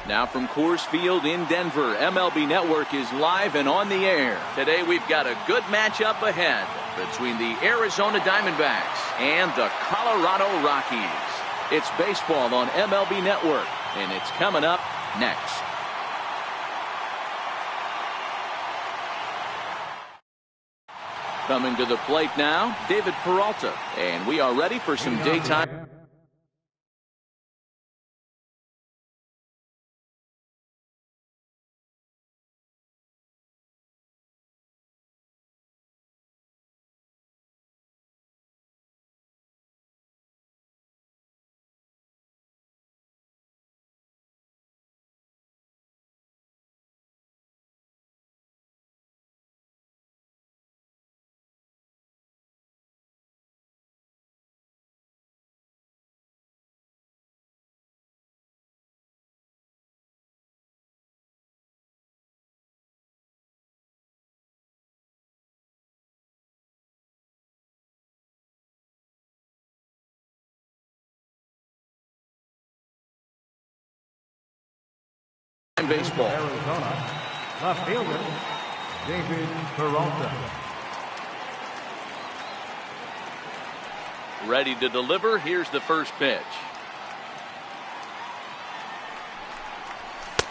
Now from Coors Field in Denver, MLB Network is live and on the air. Today we've got a good matchup ahead between the Arizona Diamondbacks and the Colorado Rockies. It's baseball on MLB Network, and it's coming up next. Coming to the plate now, David Peralta, and we are ready for some daytime. Baseball. Arizona, left fielder, David Peralta. Ready to deliver. Here's the first pitch.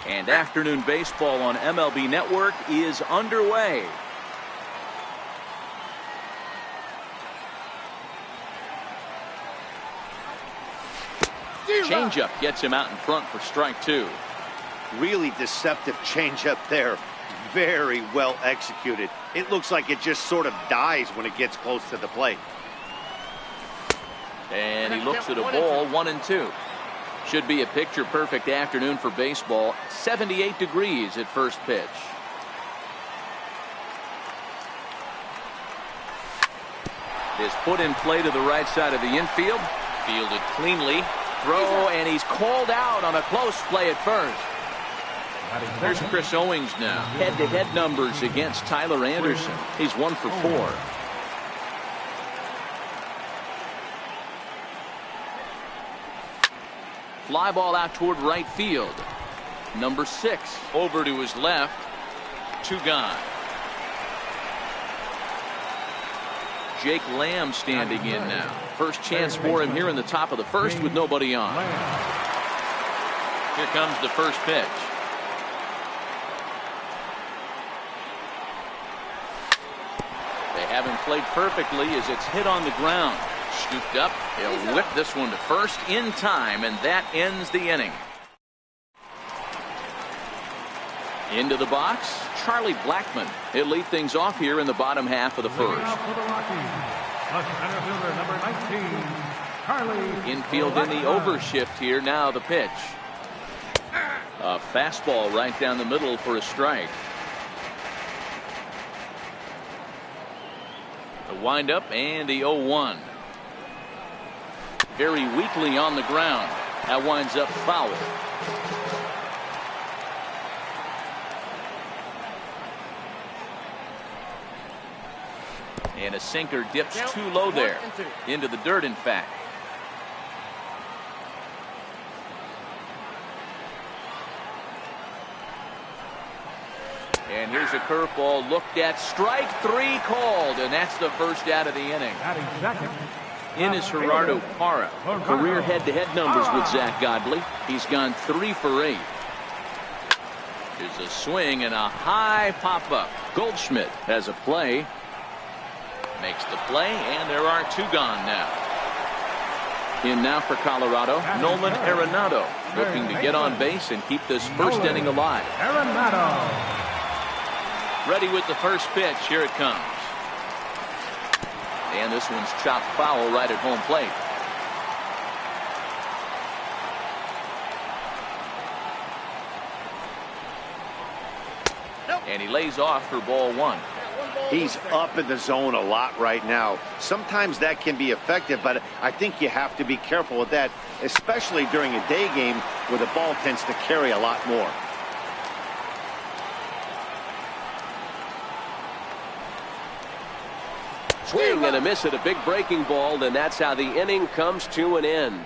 And afternoon baseball on MLB Network is underway. Changeup gets him out in front for strike two. Really deceptive changeup there. Very well executed. It looks like it just sort of dies when it gets close to the plate. And he looks at a ball, 1-2. Should be a picture-perfect afternoon for baseball. 78 degrees at first pitch. Is put in play to the right side of the infield. Fielded cleanly. Throw, and he's called out on a close play at first. There's Chris Owings now. Head-to-head numbers against Tyler Anderson. He's 1 for 4. Fly ball out toward right field. Number 6 over to his left. 2 gone. Jake Lamb standing in now. First chance for him here in the top of the first with nobody on. Here comes the first pitch. They haven't played perfectly as it's hit on the ground. Scooped up. He'll whip this one to first in time, and that ends the inning. Into the box, Charlie Blackmon. He'll lead things off here in the bottom half of the first. Infield in the overshift here. Now the pitch. A fastball right down the middle for a strike. The windup and the 0-1. Very weakly on the ground. That winds up foul. And a sinker dips too low there. Into the dirt, in fact. And here's a curveball looked at. Strike 3 called, and that's the first out of the inning. In is Gerardo Parra. Career head-to-head numbers with Zach Godley. He's gone 3 for 8. Here's a swing and a high pop-up. Goldschmidt has a play. Makes the play, and there are 2 gone now. In now for Colorado, Nolan Arenado, looking to get on base and keep this first inning alive. Arenado. Ready with the first pitch. Here it comes. And this one's chopped foul right at home plate. And he lays off for ball 1. He's up in the zone a lot right now. Sometimes that can be effective, but I think you have to be careful with that, especially during a day game where the ball tends to carry a lot more. Swing and a miss at a big breaking ball, and that's how the inning comes to an end.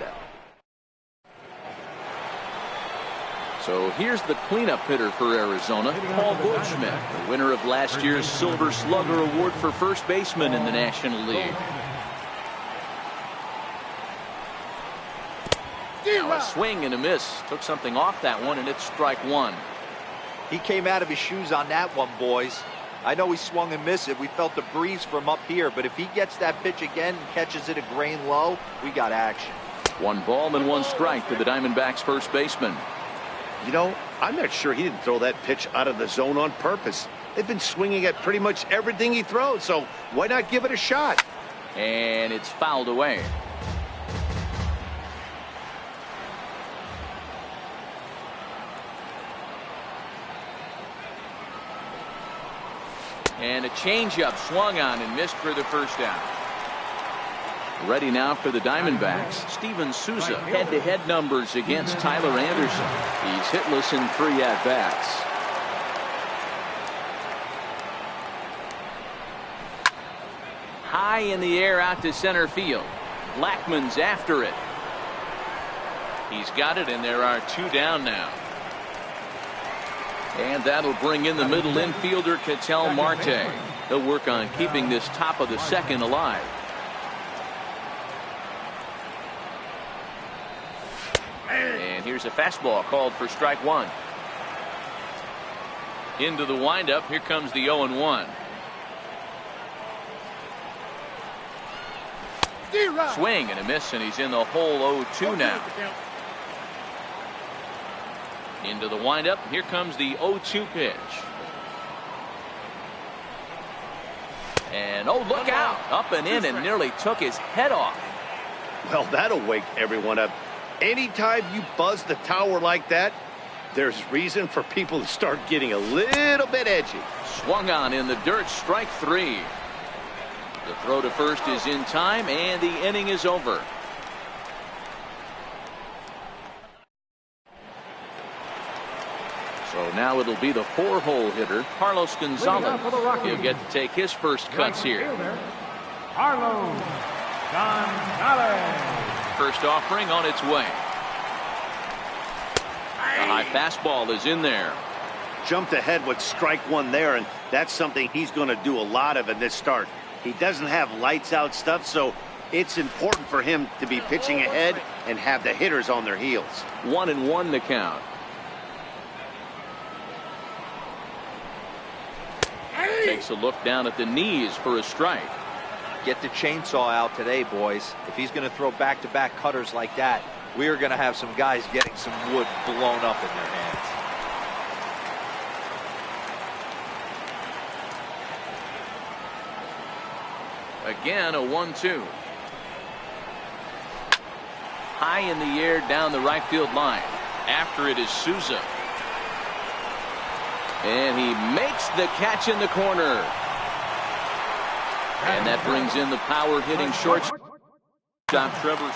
So here's the cleanup hitter for Arizona, Paul Goldschmidt, the winner of last year's Silver Slugger Award for first baseman in the National League. Now a swing and a miss. Took something off that one, and it's strike one. He came out of his shoes on that one, boys. I know he swung and missed it. We felt the breeze from up here, but if he gets that pitch again and catches it a grain low, we got action. 1 ball and 1 strike to the Diamondbacks first baseman. You know, I'm not sure he didn't throw that pitch out of the zone on purpose. They've been swinging at pretty much everything he throws, so why not give it a shot? And it's fouled away. And a changeup swung on and missed for the first out. Ready now for the Diamondbacks. Steven Souza, head-to-head numbers against Tyler Anderson. He's hitless in 3 at-bats. High in the air out to center field. Blackmon's after it. He's got it, and there are 2 down now. And that'll bring in the middle infielder, Ketel Marte. He'll work on keeping this top of the second alive. And here's a fastball called for strike 1. Into the windup. Here comes the 0-1. Swing and a miss, and he's in the hole 0-2 now. Into the windup. Here comes the 0-2 pitch. And oh, look out. Up and in and nearly took his head off. Well, that'll wake everyone up. Anytime you buzz the tower like that, there's reason for people to start getting a little bit edgy. Swung on in the dirt, strike 3. The throw to first is in time, and the inning is over. So now it'll be the 4-hole hitter, Carlos Gonzalez. He'll get to take his first cuts here. Carlos Gonzalez. First offering on its way. The high fastball is in there. Jumped ahead with strike 1 there, and that's something he's going to do a lot of in this start. He doesn't have lights out stuff, so it's important for him to be pitching ahead and have the hitters on their heels. 1-1 the count. Takes a look down at the knees for a strike. Get the chainsaw out today, boys. If he's going to throw back-to-back cutters like that, we are going to have some guys getting some wood blown up in their hands. Again, a 1-2. High in the air down the right field line. After it is Souza. And he makes the catch in the corner. And that brings in the power-hitting shortstop, Trevor.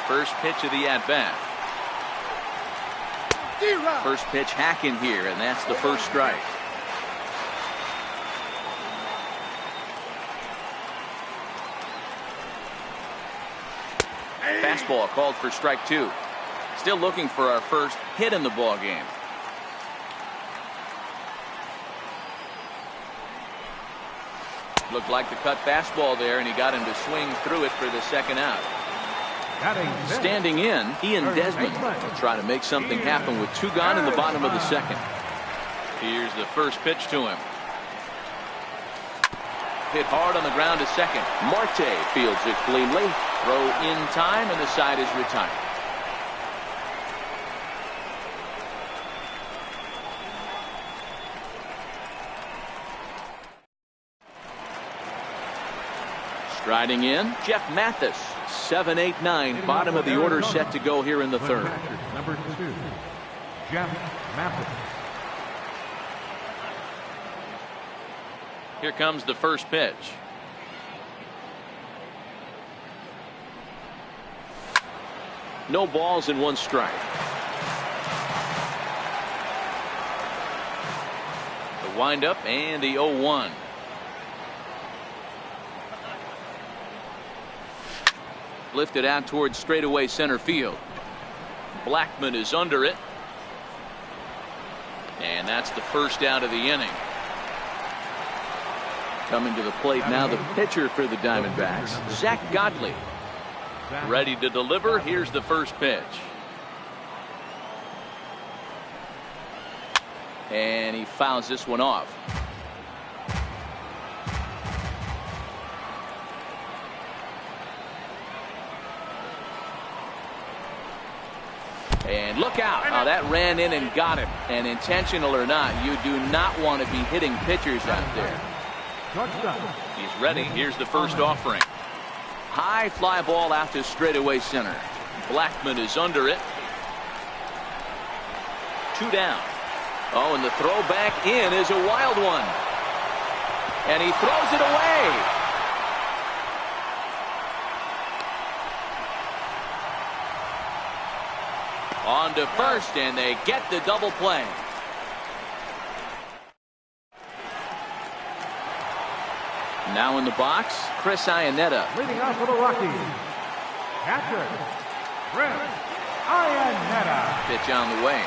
First pitch of the at-bat. First pitch hacking here, and that's the first strike. Fastball called for strike 2. Still looking for our first hit in the ball game. Looked like the cut fastball there, and he got him to swing through it for the second out. Standing in, Ian Desmond will try to make something happen with 2 gone in the bottom of the second. Here's the first pitch to him. Hit hard on the ground to second. Marte fields it cleanly. Throw in time, and the side is retired. Striding in, Jeff Mathis. 7, 8, 9, bottom of the order set to go here in the third. Number 2, Jeff Mathis. Here comes the first pitch. No balls and 1 strike. The windup and the 0-1. Lifted out towards straightaway center field. Blackman is under it. And that's the first out of the inning. Coming to the plate now, the pitcher for the Diamondbacks, Zach Godley. Ready to deliver. Here's the first pitch. And he fouls this one off. And look out. Oh, that ran in and got him. And intentional or not, you do not want to be hitting pitchers out there. He's ready. Here's the first offering. High fly ball out to straightaway center. Blackman is under it. 2 down. Oh, and the throw back in is a wild one. And he throws it away. On to first, and they get the double play. Now in the box, Chris Iannetta. Leading off for the Rockies, catcher, Chris Iannetta. Pitch on the way.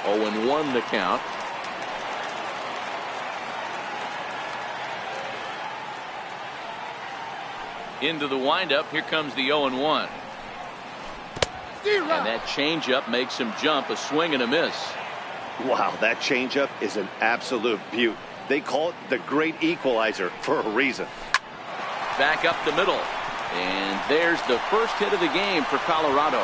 0-1 the count. Into the windup. Here comes the 0-1. And that changeup makes him jump. A swing and a miss. Wow, that changeup is an absolute beaut. They call it the great equalizer for a reason. Back up the middle. And there's the first hit of the game for Colorado.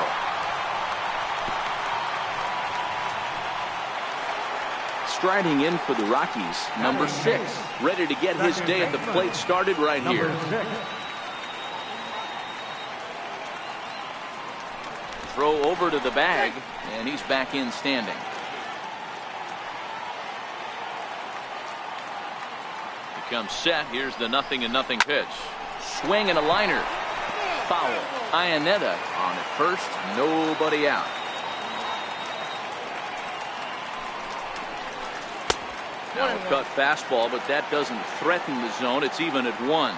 Striding in for the Rockies, number 6. Ready to get his day at the plate started right here. Throw over to the bag, and he's back in standing. He comes set. Here's the 0-0 pitch. Swing and a liner. Foul. Iannetta on at first. Nobody out. Now a cut fastball, but that doesn't threaten the zone. It's even at 1.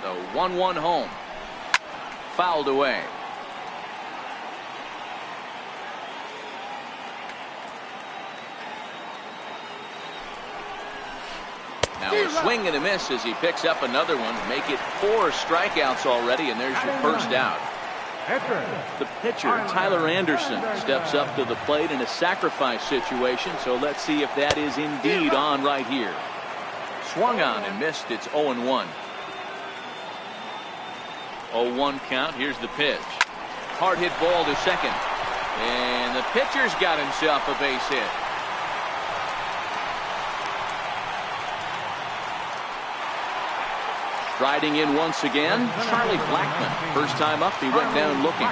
The 1-1 home. Fouled away. Now a swing and a miss as he picks up another one. Make it 4 strikeouts already, and there's your first out. The pitcher, Tyler Anderson, steps up to the plate in a sacrifice situation, so let's see if that is indeed on right here. Swung on and missed. It's 0-1. 0-1 count. Here's the pitch. Hard hit ball to second. And the pitcher's got himself a base hit. Riding in once again, Charlie Blackman. First time up, he went down looking.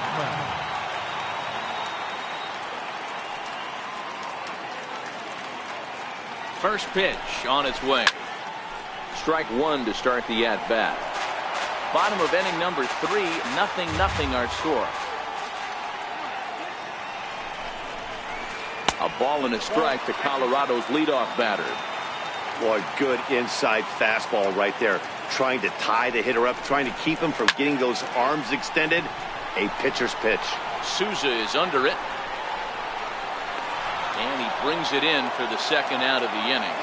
First pitch on its way. Strike 1 to start the at-bat. Bottom of inning number 3, 0-0 our score. A ball and a strike to Colorado's leadoff batter. Boy, good inside fastball right there. Trying to tie the hitter up, trying to keep him from getting those arms extended. A pitcher's pitch. Souza is under it. And he brings it in for the second out of the inning.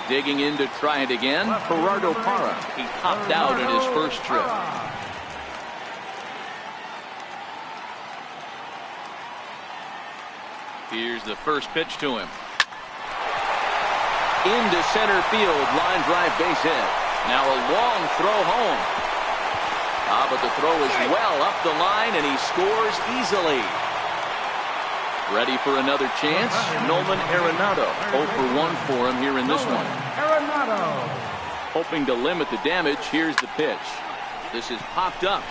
Digging in to try it again, Gerardo Parra. He popped out in his first trip. Here's the first pitch to him. Into center field, line drive base hit. Now a long throw home. But the throw is well up the line, and he scores easily. Ready for another chance? Nolan Arenado. 0 for 1 for him here in this one. Hoping to limit the damage. Here's the pitch. This is popped up.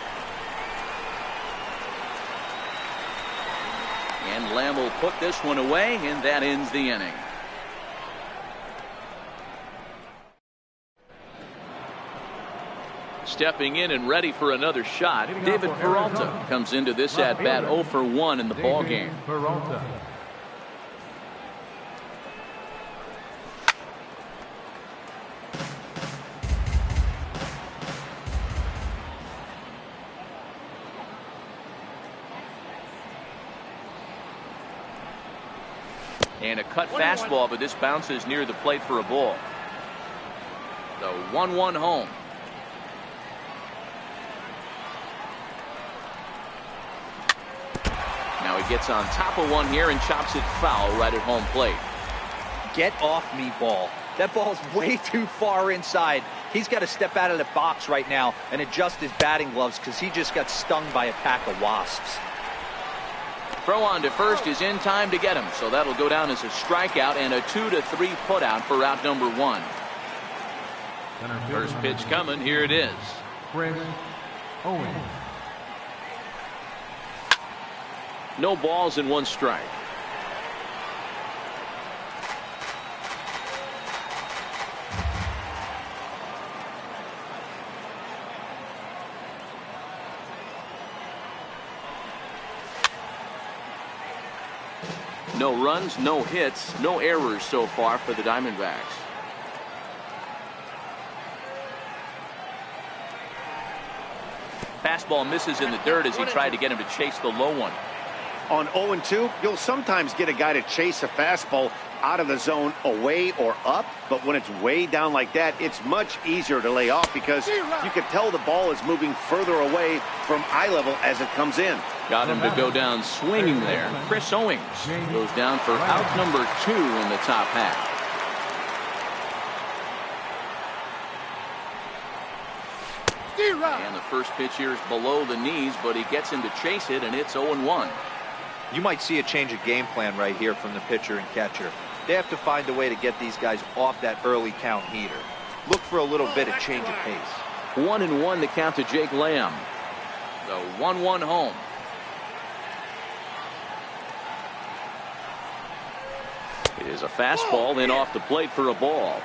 And Lamb will put this one away, and that ends the inning. Stepping in and ready for another shot, David Peralta comes into this at-bat 0 for 1 in the ballgame. And a cut fastball, but this bounces near the plate for a ball. The 1-1 home. Now he gets on top of one here and chops it foul right at home plate. Get off me, ball. That ball's way too far inside. He's got to step out of the box right now and adjust his batting gloves because he just got stung by a pack of wasps. Throw on to first is in time to get him, so that'll go down as a strikeout and a 2-3 putout for out number 1. First pitch coming. Here it is. Chris Owens. No balls and 1 strike. No runs, no hits, no errors so far for the Diamondbacks. Fastball misses in the dirt as he tried to get him to chase the low one. On 0-2, you'll sometimes get a guy to chase a fastball out of the zone away or up, but when it's way down like that, it's much easier to lay off because you can tell the ball is moving further away from eye level as it comes in. Got him to go down swinging there. Chris Owens goes down for out number 2 in the top half. And the first pitch here is below the knees, but he gets him to chase it, and it's 0-1. You might see a change of game plan right here from the pitcher and catcher. They have to find a way to get these guys off that early count heater. Look for a little bit of change of pace. 1-1 the count to Jake Lamb. The 1-1 home. It is a fastball in off the plate for a ball.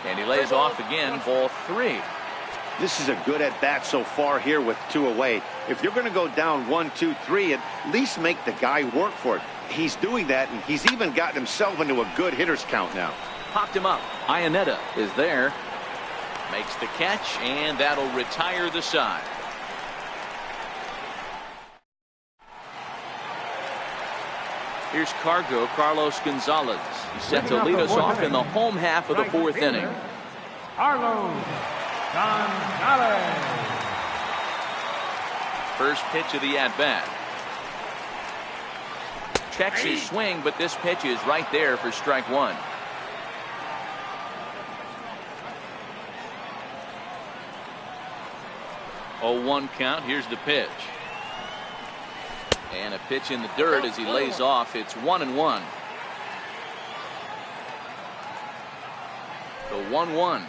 And he lays off again, ball 3. This is a good at bat so far here with 2 away. If you're going to go down 1-2-3, at least make the guy work for it. He's doing that, and he's even gotten himself into a good hitter's count now. Popped him up. Iannetta is there. Makes the catch, and that'll retire the side. Here's Carlos Gonzalez. He's set to lead us off in the home half of the 4th inning. Carlos Gonzalez. First pitch of the at-bat. Checks his swing, but this pitch is right there for strike 1. Oh, 1 count. Here's the pitch. And a pitch in the dirt as he lays off. It's 1-1. The 1-1.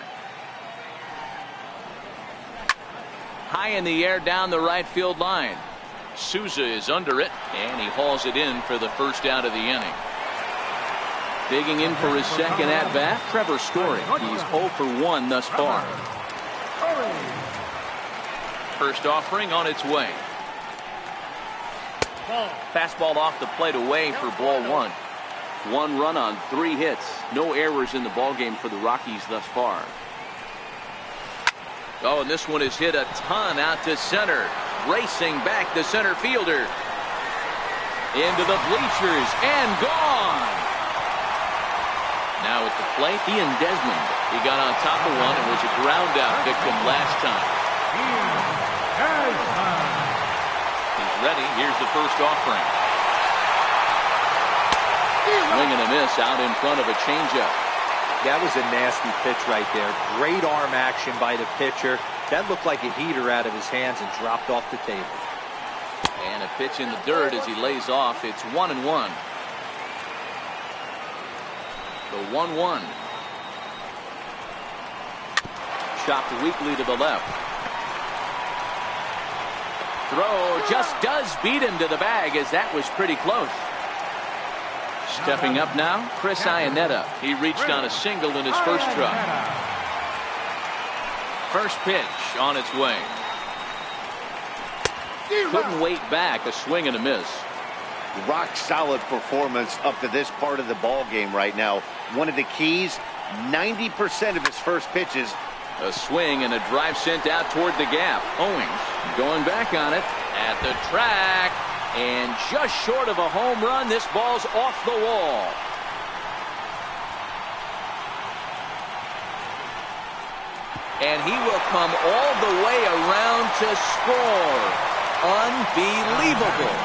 High in the air down the right field line. Souza is under it, and he hauls it in for the first out of the inning. Digging in for his second at-bat, Trevor Story. He's 0 for 1 thus far. First offering on its way. Fastball off the plate away for ball 1. 1 run on 3 hits. No errors in the ballgame for the Rockies thus far. Oh, and this one is hit a ton out to center. Racing back the center fielder. Into the bleachers and gone. Now at the plate, Ian Desmond. He got on top of one and was a ground out victim last time. He's ready. Here's the first offering. Swing and a miss out in front of a changeup. That was a nasty pitch right there. Great arm action by the pitcher. That looked like a heater out of his hands and dropped off the table. And a pitch in the dirt as he lays off. It's 1-1. The 1-1. Chopped weakly to the left. Throw just does beat him to the bag as that was pretty close. Stepping up now, Chris Iannetta. He reached on a single in his first try. First pitch on its way. Couldn't wait back. A swing and a miss. Rock solid performance up to this part of the ball game right now. One of the keys, 90% of his first pitches A swing and a drive sent out toward the gap. Owings going back on it at the track, and just short of a home run. This ball's off the wall. And he will come all the way around to score. Unbelievable.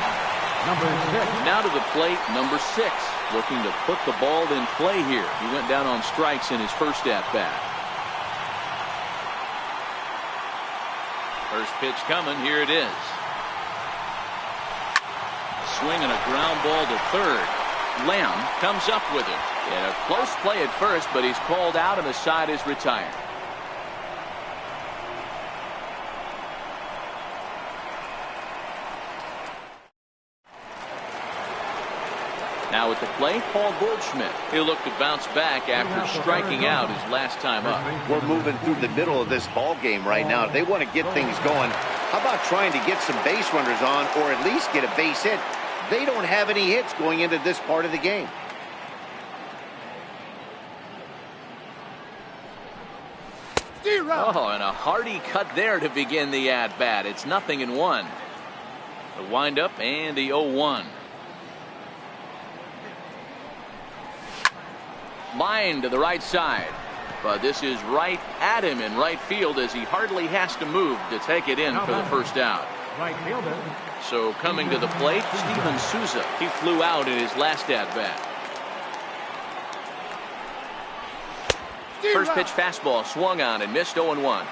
Number 6. Now to the plate, number 6, looking to put the ball in play here. He went down on strikes in his first at-bat. First pitch coming. Here it is. Swing and a ground ball to third. Lamb comes up with it. And a close play at first, but he's called out and the side is retired. Now at the plate, Paul Goldschmidt. He'll look to bounce back after striking out his last time up. We're moving through the middle of this ball game right now. If they want to get things going, how about trying to get some base runners on, or at least get a base hit? They don't have any hits going into this part of the game. Oh, and a hearty cut there to begin the at-bat. It's 0-1. The windup and the 0-1. Line to the right side, but this is right at him in right field as he hardly has to move to take it in for the first out. Right fielder. So coming to the plate, Steven Souza. He flew out in his last at bat. First pitch fastball swung on and missed. 0-1.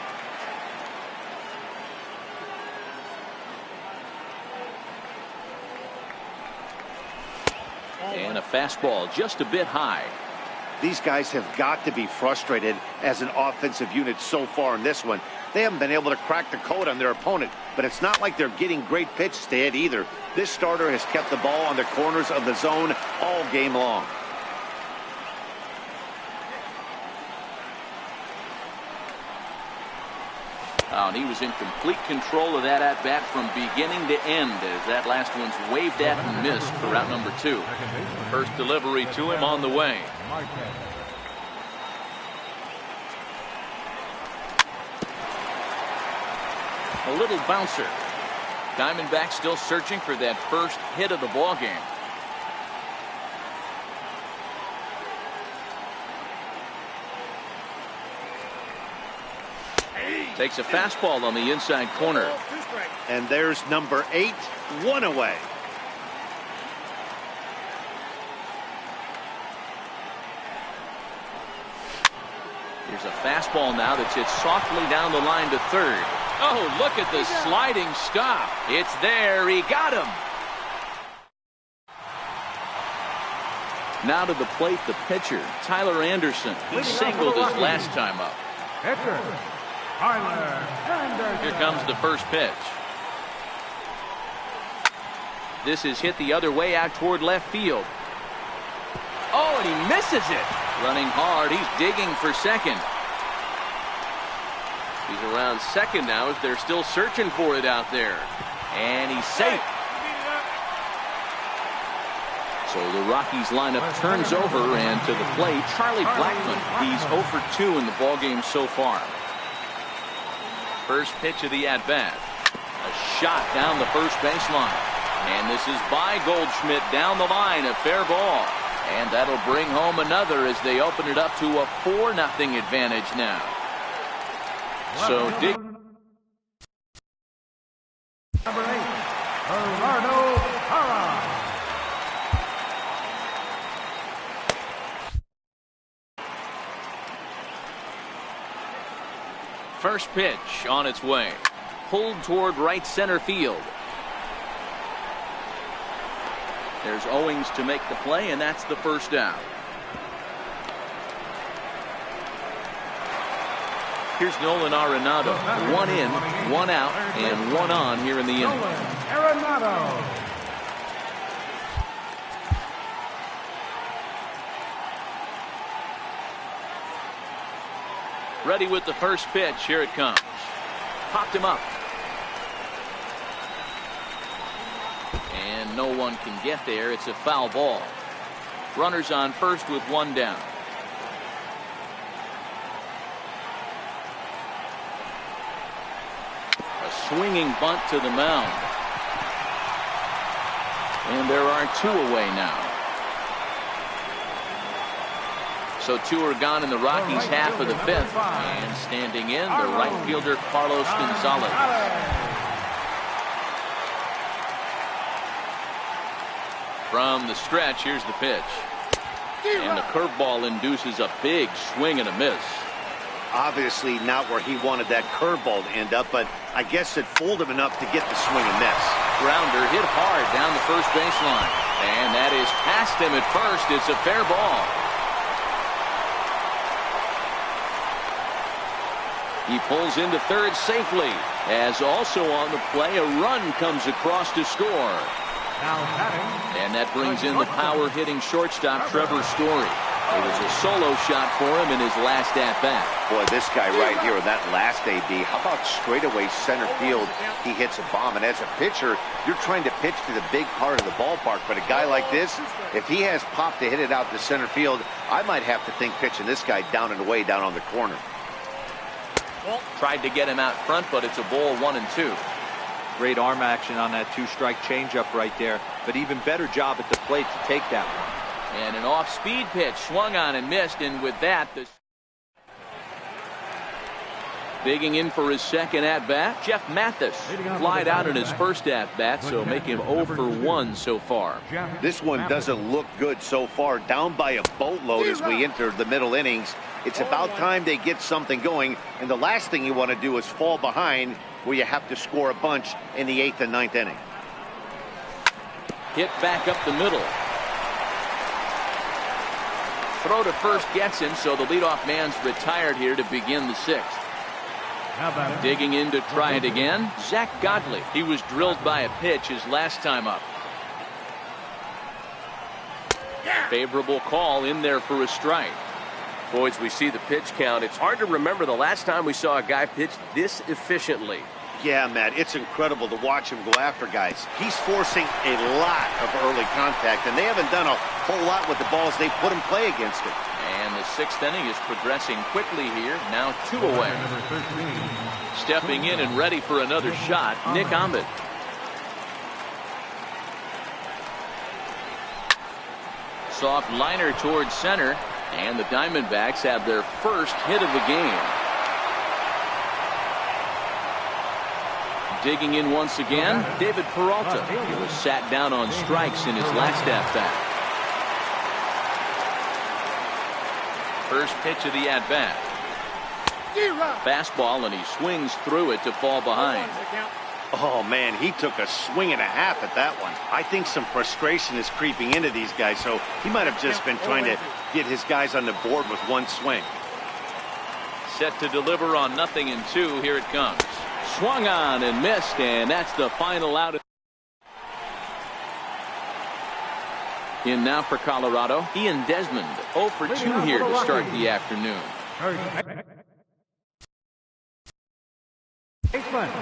And a fastball just a bit high. These guys have got to be frustrated as an offensive unit so far in this one. They haven't been able to crack the code on their opponent, but it's not like they're getting great pitches to hit either. This starter has kept the ball on the corners of the zone all game long. Oh, and he was in complete control of that at-bat from beginning to end as that last one's waved at and missed for route number 2. First delivery to him on the way. A little bouncer. Diamondbacks still searching for that first hit of the ball game. Takes a fastball on the inside corner. And there's number 8, 1 away. Here's a fastball now that's hit softly down the line to third. Oh, look at the sliding stop. It's there. He got him. Now to the plate, the pitcher, Tyler Anderson. He singled his last time up. Pitcher, Tyler Anderson. Here comes the first pitch. This is hit the other way out toward left field. Oh, and he misses it. Running hard. He's digging for second. He's around second now as they're still searching for it out there. And he's safe. So the Rockies lineup turns over, and to the plate, Charlie Blackmon. He's 0 for 2 in the ballgame so far. First pitch of the at-bat. A shot down the first baseline. And this is by Goldschmidt down the line, a fair ball. And that'll bring home another as they open it up to a 4-0 advantage now. So dig. Number 8, Gerardo Parra. First pitch on its way. Pulled toward right center field. There's Owings to make the play, and that's the first out. Here's Nolan Arenado. 1 in, 1 out, and 1 on here in the inning. Arenado. Ready with the first pitch. Here it comes. Popped him up. And no one can get there. It's a foul ball. Runners on first with 1 down. swinging bunt to the mound. And there are 2 away now. So 2 are gone in the Rockies' half of the 5th. And standing in, the right fielder, Carlos Gonzalez. From the stretch, here's the pitch. And the curveball induces a big swing and a miss. Obviously not where he wanted that curveball to end up, but I guess it fooled him enough to get the swing and miss. Grounder hit hard down the first baseline. And that is past him at first. It's a fair ball. He pulls into third safely, as also on the play, a run comes across to score. And that brings in the power-hitting shortstop, Trevor Story. It was a solo shot for him in his last at-bat. Boy, this guy right here, that last AB, how about straightaway center field? He hits a bomb, and as a pitcher, you're trying to pitch to the big part of the ballpark, but a guy like this, if he has pop to hit it out to center field, I might have to think pitching this guy down and away down on the corner. Tried to get him out front, but it's a ball 1-2. Great arm action on that 2-strike changeup right there, but even better job at the plate to take that one. And an off-speed pitch swung on and missed, and with that, the digging in for his second at-bat, Jeff Mathis flied out in his first at-bat, so making him 0 for 1 so far. This one doesn't look good so far, down by a boatload as we enter the middle innings. It's about time they get something going, and the last thing you want to do is fall behind where you have to score a bunch in the 8th and 9th inning. Hit back up the middle. Throw to first gets him, so the leadoff man's retired here to begin the 6th. Digging in to try it again, Zach Godley. He was drilled by a pitch his last time up. Favorable call in there for a strike. Boys, we see the pitch count. It's hard to remember the last time we saw a guy pitch this efficiently. Yeah, Matt, it's incredible to watch him go after guys. He's forcing a lot of early contact, and they haven't done a whole lot with the balls they put in play against it. And the 6th inning is progressing quickly here. Now 2 away. Stepping in and ready for another shot, Nick Ahmed. Soft liner towards center, and the Diamondbacks have their first hit of the game. Digging in once again, David Peralta. He was sat down on strikes in his last at-bat. First pitch of the at-bat. Fastball, and he swings through it to fall behind. Oh, man, he took a swing and a half at that one. I think some frustration is creeping into these guys, so he might have just been trying to get his guys on the board with one swing. Set to deliver on 0-2. Here it comes. Swung on and missed, and that's the final out. In now for Colorado, Ian Desmond, 0 for 2 here to start the afternoon. Ian Desmond.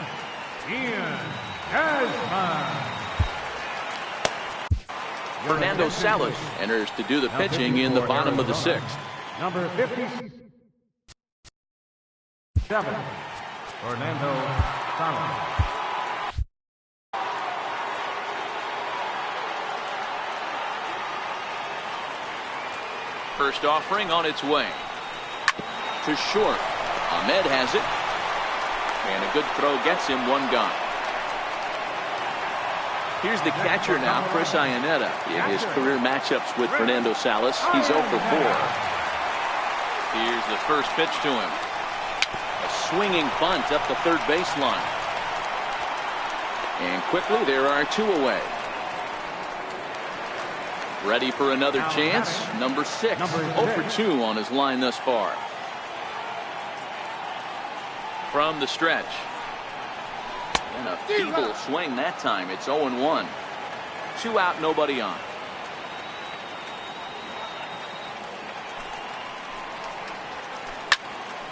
Fernando Salas enters to do the pitching in the bottom of the 6th. Number 57, Fernando Salas. First offering on its way. To short. Ahmed has it. And a good throw gets him, 1 gone. Here's the catcher now, Chris Iannetta. In his career matchups with Fernando Salas, he's 0 for 4. Here's the first pitch to him. A swinging bunt up the third baseline. And quickly there are 2 away. Ready for another chance. Number 6, 0 for 2 on his line thus far. From the stretch. And a feeble swing that time. It's 0-1. 2 out, nobody on.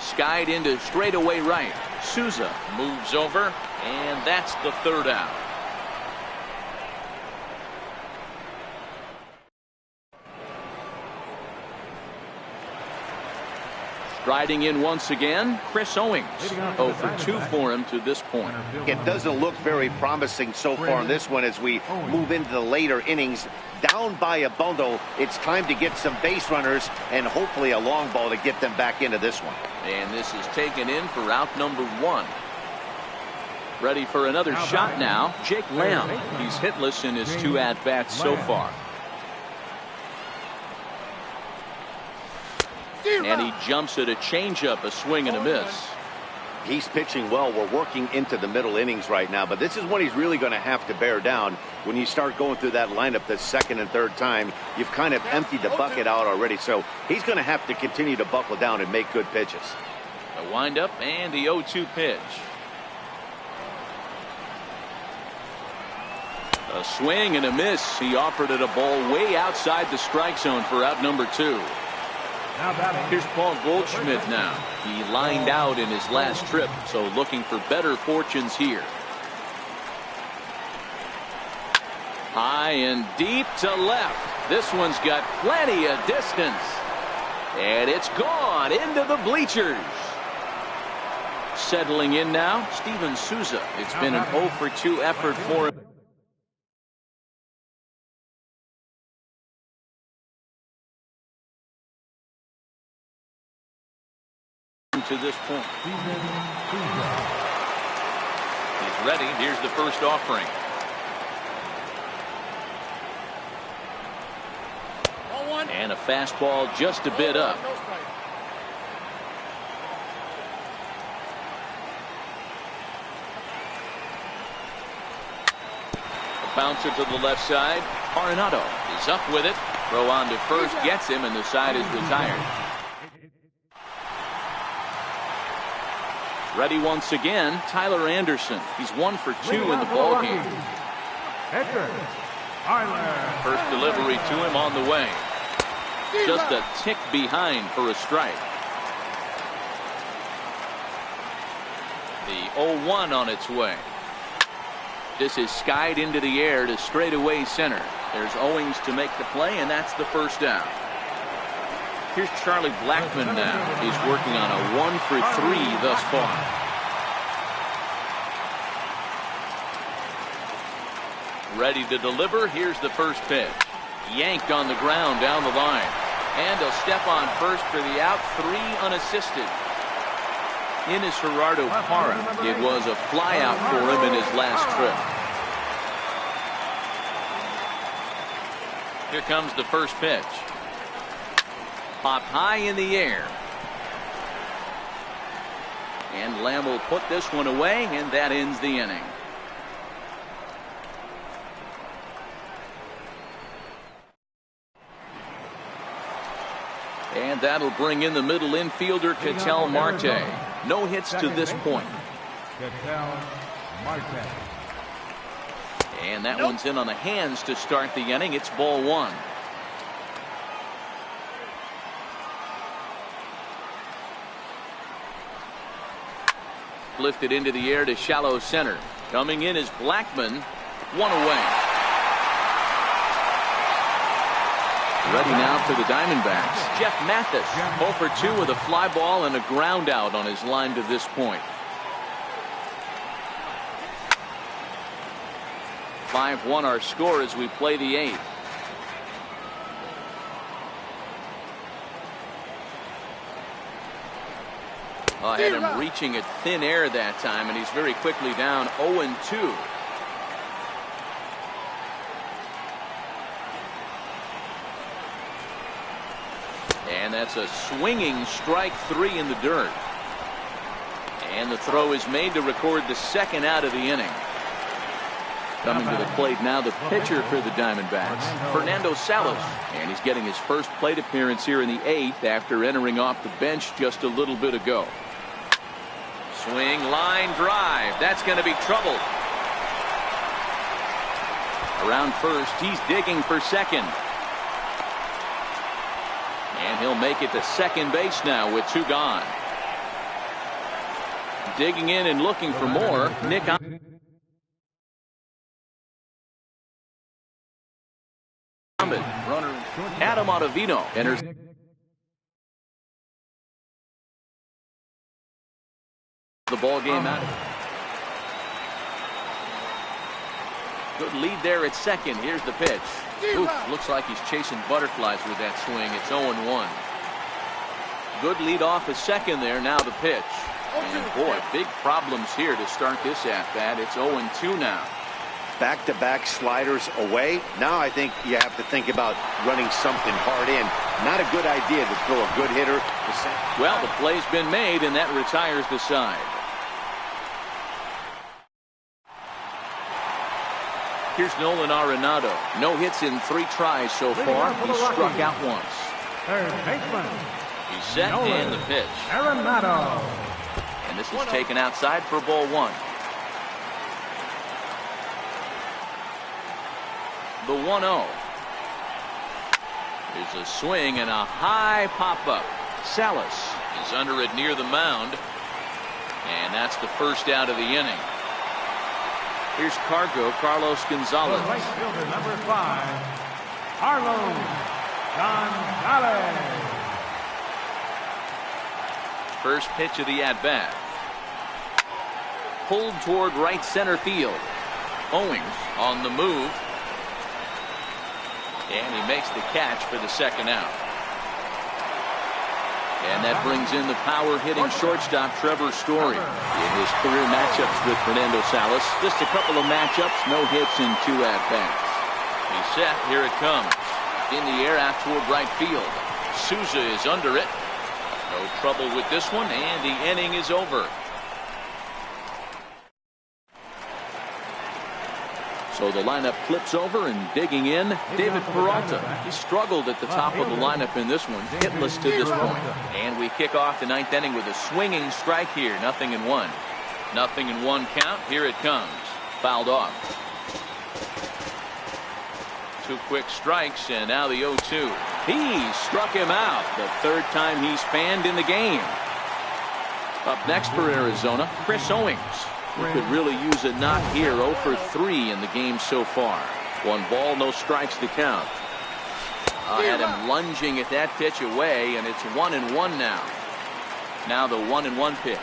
Skied into straightaway right. Souza moves over, and that's the 3rd out. Riding in once again, Chris Owings. 0 for 2 for him to this point. It doesn't look very promising so far in this one as we move into the later innings. Down by a bundle, it's time to get some base runners and hopefully a long ball to get them back into this one. And this is taken in for out number 1. Ready for another shot now, Jake Lamb. He's hitless in his 2 at-bats so far. And he jumps at a changeup, a swing and a miss. He's pitching well. We're working into the middle innings right now, but this is when he's really going to have to bear down. When you start going through that lineup the second and third time, you've kind of emptied the bucket out already, so he's going to have to continue to buckle down and make good pitches. The windup and the 0-2 pitch. A swing and a miss. He offered it a ball way outside the strike zone for out number 2. Here's Paul Goldschmidt now. He lined out in his last trip, so looking for better fortunes here. High and deep to left. This one's got plenty of distance. And it's gone into the bleachers. Settling in now, Steven Souza. It's been an 0 for 2 effort for him. To this point. He's ready. Here's the first offering. And a fastball just a bit up. A bouncer to the left side. Arenado is up with it. Throw on to first gets him, and the side is retired. Ready once again, Tyler Anderson. He's 1 for 2 in the ballgame. First delivery to him on the way. Just a tick behind for a strike. The 0-1 on its way. This is skied into the air to straightaway center. There's Owings to make the play, and that's the first down. Here's Charlie Blackmon now. He's working on a 1 for 3 thus far. Ready to deliver. Here's the first pitch. Yanked on the ground down the line. And he'll step on first for the out. 3 unassisted. In is Gerardo Parra. It was a flyout for him in his last trip. Here comes the first pitch. Popped high in the air. And Lamb will put this one away, and that ends the inning. And that'll bring in the middle infielder, Ketel Marte. No hits to this point. And that one's in on the hands to start the inning. It's ball 1. Lifted into the air to shallow center. Coming in is Blackmon. 1 away. Ready now for the Diamondbacks. Jeff Mathis. 0 for 2 with a fly ball and a ground out on his line to this point. 5-1 our score as we play the 8th. I had him reaching at thin air that time, and he's very quickly down 0-2. And that's a swinging strike 3 in the dirt. And the throw is made to record the second out of the inning. Coming to the plate now, the pitcher for the Diamondbacks, Fernando Salas. And he's getting his first plate appearance here in the 8th after entering off the bench just a little bit ago. Swing, line drive. That's going to be trouble. Around first, he's digging for second. And he'll make it to second base now with 2 gone. Digging in and looking for more, Nick Runner Adam Ottavino enters. the ball game out. Good lead there at second. Here's the pitch. Oof, looks like he's chasing butterflies with that swing. It's 0-1. Good lead off at second there. Now the pitch. And boy, big problems here to start this at-bat. It's 0-2 now. Back-to-back sliders away. Now I think you have to think about running something hard in. Not a good idea to throw a good hitter to center. Well, the play's been made, and that retires the side. Here's Nolan Arenado. No hits in 3 tries so far. He struck out once. Third baseman. He's set, and the pitch. Arenado. And this is taken outside for ball 1. The 1-0. There's a swing and a high pop-up. Salas is under it near the mound. And that's the first out of the inning. Here's Carlos Gonzalez. The right fielder, number 5, Carlos Gonzalez. First pitch of the at-bat. Pulled toward right center field. Owings on the move. And he makes the catch for the second out. And that brings in the power-hitting shortstop Trevor Story. In his career matchups with Fernando Salas, just a couple of matchups, no hits in 2 at-bats. He's set. Here it comes. In the air out toward right field. Souza is under it. No trouble with this one, and the inning is over. So the lineup flips over, and digging in, David Peralta. He struggled at the top of the lineup in this one, hitless to this point. And we kick off the 9th inning with a swinging strike here. 0-1. 0-1 count. Here it comes. Fouled off. 2 quick strikes, and now the 0-2. He struck him out. The 3rd time he's fanned in the game. Up next for Arizona, Chris Owings. We could really use a knock here. 0 for 3 in the game so far. 1 ball, no strikes to count. Had him lunging at that pitch away, and it's 1-1 now. Now the 1-1 pitch.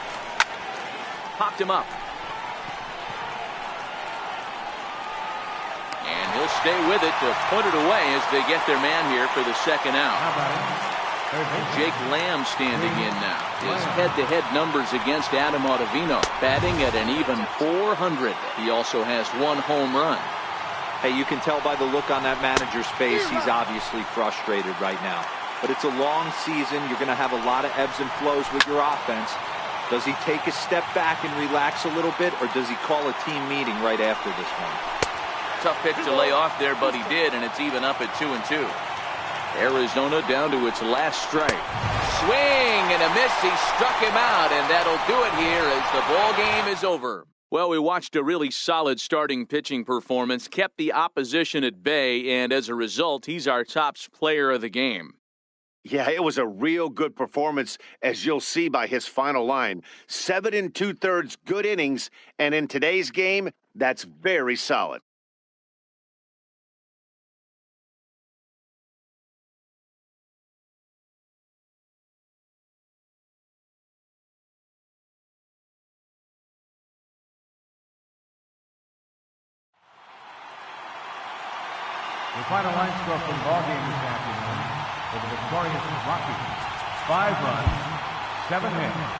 Popped him up. And he'll stay with it to put it away as they get their man here for the second out. Jake Lamb standing in now. His head-to-head numbers against Adam Ottavino, batting at an even .400. He also has 1 home run. Hey, you can tell by the look on that manager's face, he's obviously frustrated right now. But it's a long season. You're going to have a lot of ebbs and flows with your offense. Does he take a step back and relax a little bit, or does he call a team meeting right after this one? Tough pitch to lay off there, but he did, and it's even up at 2-2. Arizona down to its last strike. Swing and a miss. He struck him out, and that'll do it here as the ball game is over. Well, we watched a really solid starting pitching performance, kept the opposition at bay, and as a result, he's our top player of the game. Yeah, it was a real good performance, as you'll see by his final line. 7 2/3 good innings, and in today's game, that's very solid. The final line score for the ball game this afternoon for the victorious Rockies: 5 runs, 7 hits,